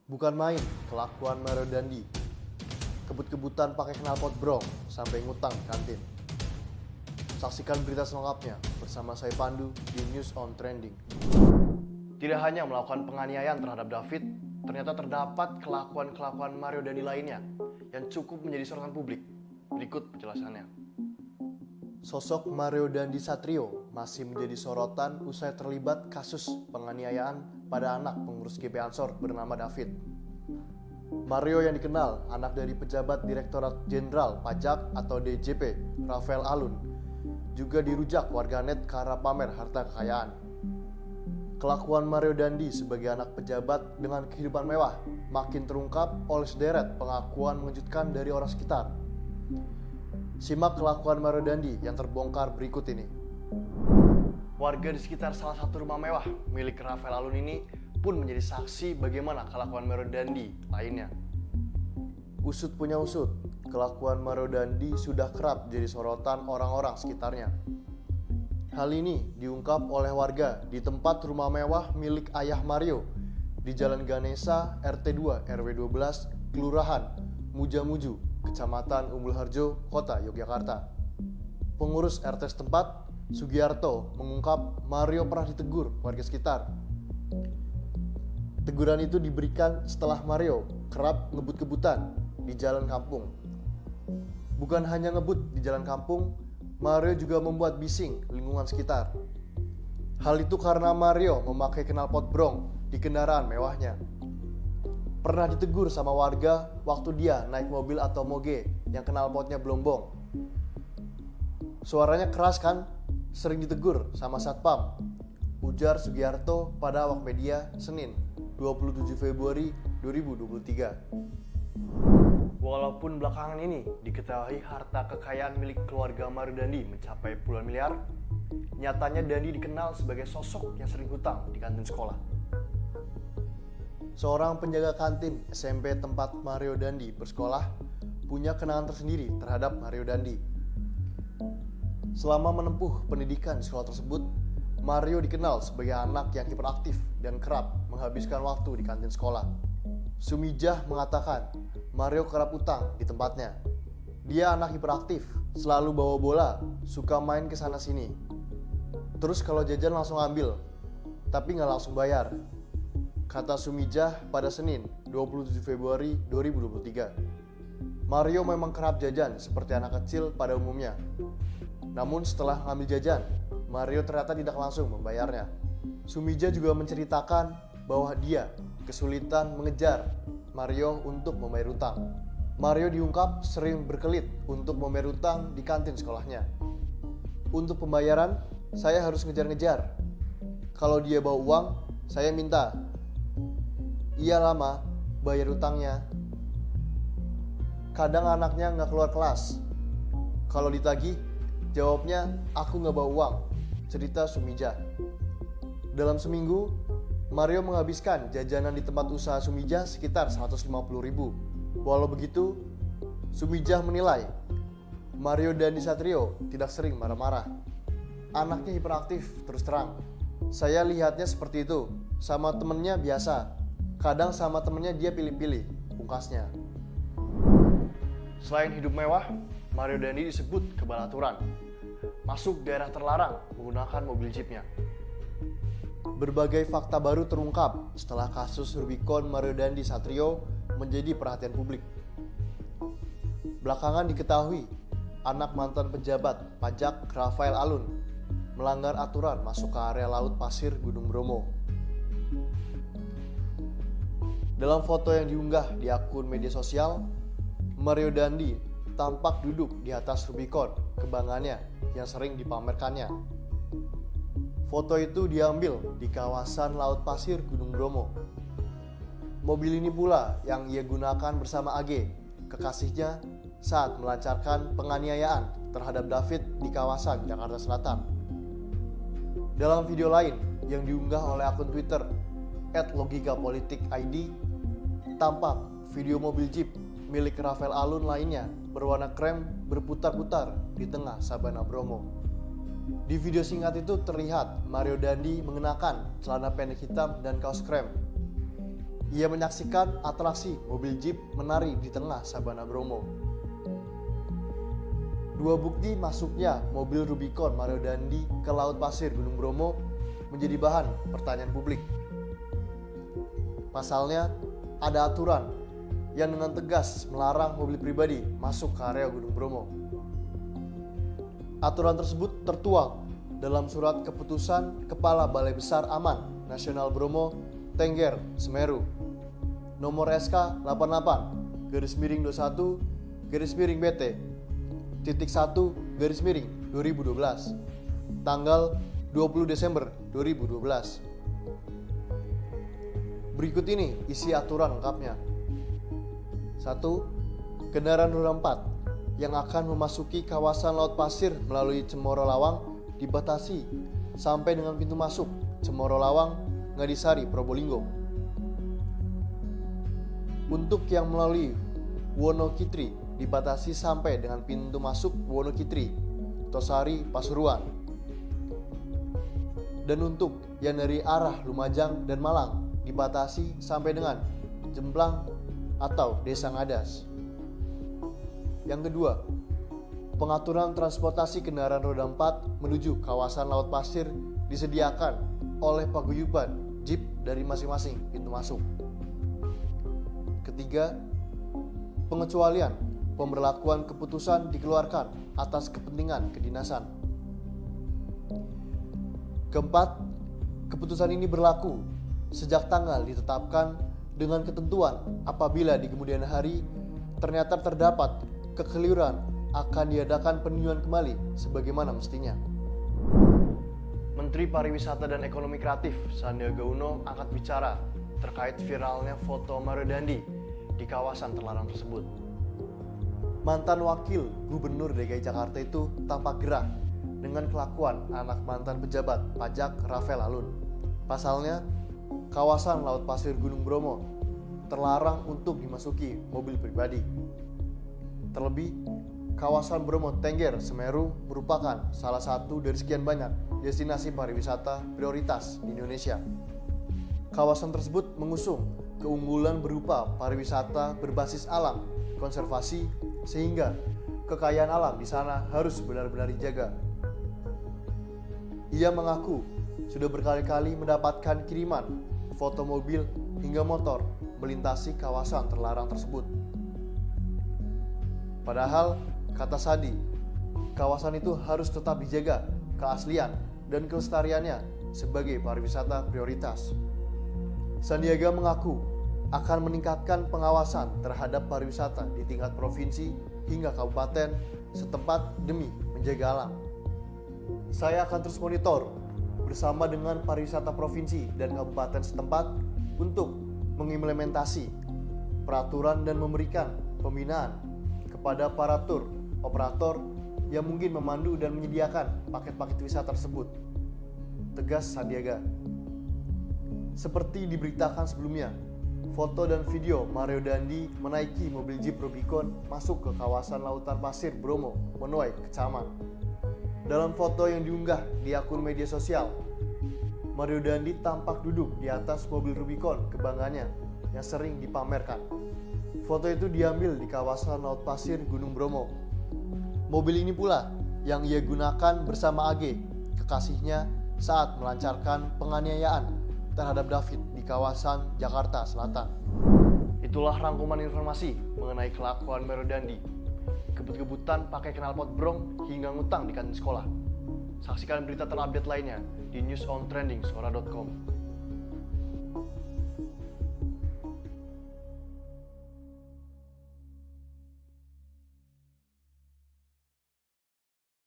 Bukan main kelakuan Mario Dandi. Kebut-kebutan pakai knalpot brong sampai ngutang di kantin. Saksikan berita selengkapnya bersama saya Pandu di News on Trending. Tidak hanya melakukan penganiayaan terhadap David, ternyata terdapat kelakuan-kelakuan Mario Dandi lainnya yang cukup menjadi sorotan publik. Berikut penjelasannya. Sosok Mario Dandi Satrio masih menjadi sorotan usai terlibat kasus penganiayaan pada anak pengurus GP Ansor bernama David. Mario yang dikenal anak dari pejabat Direktorat Jenderal Pajak atau DJP, Rafael Alun, juga dirujak warganet karena pamer harta kekayaan. Kelakuan Mario Dandi sebagai anak pejabat dengan kehidupan mewah makin terungkap oleh sederet pengakuan mengejutkan dari orang sekitar. Simak kelakuan Mario Dandi yang terbongkar berikut ini. Warga di sekitar salah satu rumah mewah milik Rafael Alun ini pun menjadi saksi bagaimana kelakuan Mario Dandi lainnya. Usut punya usut, kelakuan Mario Dandi sudah kerap jadi sorotan orang-orang sekitarnya. Hal ini diungkap oleh warga di tempat rumah mewah milik ayah Mario di Jalan Ganesa RT 2 RW 12 Kelurahan Mujamuju, Kecamatan Umbul Harjo, Kota Yogyakarta. Pengurus RT setempat, Sugiarto, mengungkap Mario pernah ditegur warga sekitar. Teguran itu diberikan setelah Mario kerap ngebut-kebutan di jalan kampung. Bukan hanya ngebut di jalan kampung, Mario juga membuat bising lingkungan sekitar. Hal itu karena Mario memakai knalpot brong di kendaraan mewahnya. Pernah ditegur sama warga waktu dia naik mobil atau moge yang knalpotnya belombong. Suaranya keras kan? Sering ditegur sama satpam, ujar Sugiarto pada awak media Senin 27 Februari 2023. Walaupun belakangan ini diketahui harta kekayaan milik keluarga Mario Dandi mencapai puluhan miliar, nyatanya Dandi dikenal sebagai sosok yang sering hutang di kantin sekolah. Seorang penjaga kantin SMP tempat Mario Dandi bersekolah punya kenangan tersendiri terhadap Mario Dandi. Selama menempuh pendidikan di sekolah tersebut, Mario dikenal sebagai anak yang hiperaktif dan kerap menghabiskan waktu di kantin sekolah. Sumijah mengatakan Mario kerap utang di tempatnya. Dia anak hiperaktif, selalu bawa bola, suka main ke sana sini. Terus kalau jajan langsung ambil, tapi nggak langsung bayar, kata Sumijah pada Senin 27 Februari 2023. Mario memang kerap jajan seperti anak kecil pada umumnya. Namun setelah ngambil jajan, Mario ternyata tidak langsung membayarnya. Sumijah juga menceritakan bahwa dia kesulitan mengejar Mario untuk membayar utang. Mario diungkap sering berkelit untuk membayar utang di kantin sekolahnya. Untuk pembayaran, saya harus ngejar-ngejar. Kalau dia bawa uang, saya minta. Iya lama, bayar utangnya. Kadang anaknya nggak keluar kelas. Kalau ditagih, jawabnya aku nggak bawa uang, cerita Sumijah. Dalam seminggu, Mario menghabiskan jajanan di tempat usaha Sumijah sekitar 150.000. Walau begitu, Sumijah menilai Mario Dandi Satrio tidak sering marah-marah. Anaknya hiperaktif terus terang. Saya lihatnya seperti itu, sama temennya biasa. Kadang sama temennya dia pilih-pilih, pungkasnya. Selain hidup mewah, Mario Dandi disebut kebal aturan. Masuk daerah terlarang menggunakan mobil jeepnya. Berbagai fakta baru terungkap setelah kasus Rubicon Mario Dandi Satrio menjadi perhatian publik. Belakangan diketahui anak mantan pejabat pajak Rafael Alun melanggar aturan masuk ke area laut pasir Gunung Bromo. Dalam foto yang diunggah di akun media sosial, Mario Dandi tampak duduk di atas Rubicon kebanggaannya yang sering dipamerkannya. Foto itu diambil di kawasan Laut Pasir Gunung Bromo. Mobil ini pula yang ia gunakan bersama AG, kekasihnya, saat melancarkan penganiayaan terhadap David di kawasan Jakarta Selatan. Dalam video lain yang diunggah oleh akun Twitter @logikapolitik_id, tampak video mobil jeep milik Rafael Alun lainnya berwarna krem berputar-putar di tengah Sabana Bromo. Di video singkat itu terlihat Mario Dandi mengenakan celana pendek hitam dan kaos krem. Ia menyaksikan atraksi mobil jeep menari di tengah Sabana Bromo. Dua bukti masuknya mobil Rubicon Mario Dandi ke Laut Pasir Gunung Bromo menjadi bahan pertanyaan publik. Pasalnya, ada aturan yang dengan tegas melarang mobil pribadi masuk ke area Gunung Bromo. Aturan tersebut tertuang dalam surat keputusan Kepala Balai Besar Aman Nasional Bromo Tengger Semeru nomor SK 88/21/BT titik 1/2012 tanggal 20 Desember 2012. Berikut ini isi aturan lengkapnya. 1. Kendaraan roda 4 yang akan memasuki kawasan Laut Pasir melalui Cemoro Lawang dibatasi sampai dengan pintu masuk Cemoro Lawang, Ngadisari, Probolinggo. Untuk yang melalui Wonokitri dibatasi sampai dengan pintu masuk Wonokitri, Tosari, Pasuruan. Dan untuk yang dari arah Lumajang dan Malang dibatasi sampai dengan Jemblang atau Desa Ngadas. Yang kedua, pengaturan transportasi kendaraan roda 4 menuju kawasan Laut Pasir disediakan oleh paguyuban jeep dari masing-masing pintu masuk. Ketiga, pengecualian pemberlakuan keputusan dikeluarkan atas kepentingan kedinasan. Keempat, keputusan ini berlaku sejak tanggal ditetapkan dengan ketentuan apabila di kemudian hari ternyata terdapat kekeliruan akan diadakan peninjauan kembali sebagaimana mestinya. Menteri Pariwisata dan Ekonomi Kreatif Sandiaga Uno angkat bicara terkait viralnya foto Mario Dandi di kawasan terlarang tersebut. Mantan wakil Gubernur DKI Jakarta itu tampak gerah dengan kelakuan anak mantan pejabat pajak Rafael Alun. Pasalnya, kawasan Laut Pasir Gunung Bromo terlarang untuk dimasuki mobil pribadi. Terlebih, kawasan Bromo Tengger Semeru merupakan salah satu dari sekian banyak destinasi pariwisata prioritas di Indonesia. Kawasan tersebut mengusung keunggulan berupa pariwisata berbasis alam, konservasi, sehingga kekayaan alam di sana harus benar-benar dijaga. Ia mengaku sudah berkali-kali mendapatkan kiriman foto mobil hingga motor melintasi kawasan terlarang tersebut. Padahal, kata Sandi, kawasan itu harus tetap dijaga keaslian dan kelestariannya sebagai pariwisata prioritas. Sandiaga mengaku akan meningkatkan pengawasan terhadap pariwisata di tingkat provinsi hingga kabupaten setempat demi menjaga alam. Saya akan terus monitor bersama dengan pariwisata provinsi dan kabupaten setempat untuk mengimplementasi peraturan dan memberikan pembinaan kepada para tur operator yang mungkin memandu dan menyediakan paket-paket wisata tersebut, tegas Sandiaga. Seperti diberitakan sebelumnya, foto dan video Mario Dandi menaiki mobil jeep Rubicon masuk ke kawasan Lautan Pasir Bromo menuai kecaman. Dalam foto yang diunggah di akun media sosial, Mario Dandi tampak duduk di atas mobil Rubicon kebanggaannya yang sering dipamerkan. Foto itu diambil di kawasan Laut Pasir Gunung Bromo. Mobil ini pula yang ia gunakan bersama AG, kekasihnya, saat melancarkan penganiayaan terhadap David di kawasan Jakarta Selatan. Itulah rangkuman informasi mengenai kelakuan Mario Dandi. Kebut-kebutan pakai knalpot brong hingga ngutang di kantin sekolah. Saksikan berita terupdate lainnya di newsontrendingsuara.com.